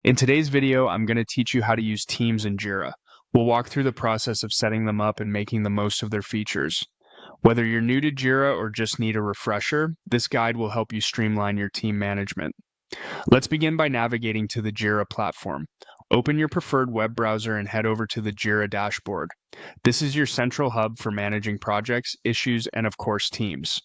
In today's video, I'm going to teach you how to use Teams in Jira. We'll walk through the process of setting them up and making the most of their features. Whether you're new to Jira or just need a refresher, this guide will help you streamline your team management. Let's begin by navigating to the Jira platform. Open your preferred web browser and head over to the Jira dashboard. This is your central hub for managing projects, issues, and of course, teams.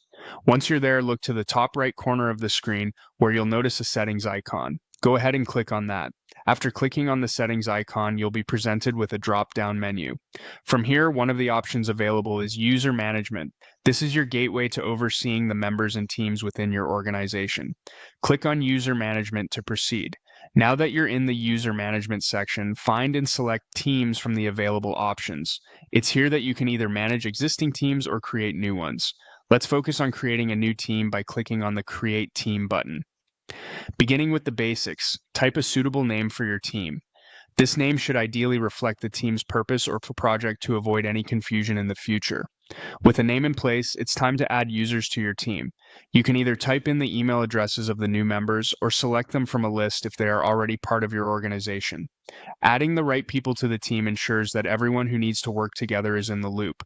Once you're there, look to the top right corner of the screen where you'll notice a settings icon. Go ahead and click on that. After clicking on the settings icon, you'll be presented with a drop-down menu. From here, one of the options available is user management. This is your gateway to overseeing the members and teams within your organization. Click on user management to proceed. Now that you're in the user management section, find and select teams from the available options. It's here that you can either manage existing teams or create new ones. Let's focus on creating a new team by clicking on the Create Team button. Beginning with the basics, type a suitable name for your team. This name should ideally reflect the team's purpose or project to avoid any confusion in the future. With a name in place, it's time to add users to your team. You can either type in the email addresses of the new members or select them from a list if they are already part of your organization. Adding the right people to the team ensures that everyone who needs to work together is in the loop.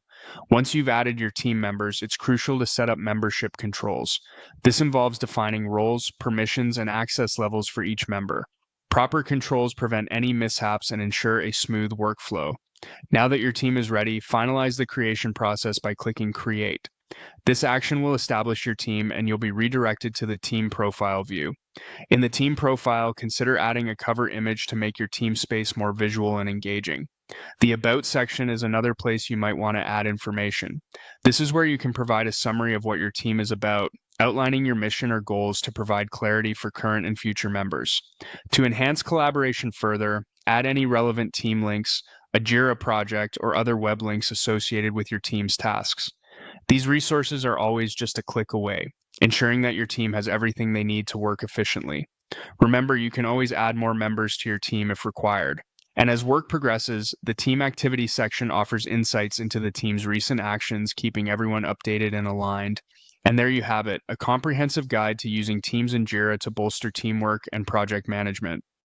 Once you've added your team members, it's crucial to set up membership controls. This involves defining roles, permissions, and access levels for each member. Proper controls prevent any mishaps and ensure a smooth workflow. Now that your team is ready, finalize the creation process by clicking Create. This action will establish your team and you'll be redirected to the team profile view. In the team profile, consider adding a cover image to make your team space more visual and engaging. The About section is another place you might want to add information. This is where you can provide a summary of what your team is about, outlining your mission or goals to provide clarity for current and future members. To enhance collaboration further, add any relevant team links, a Jira project, or other web links associated with your team's tasks. These resources are always just a click away, ensuring that your team has everything they need to work efficiently. Remember, you can always add more members to your team if required. And as work progresses, the team activity section offers insights into the team's recent actions, keeping everyone updated and aligned. And there you have it, a comprehensive guide to using Teams and Jira to bolster teamwork and project management.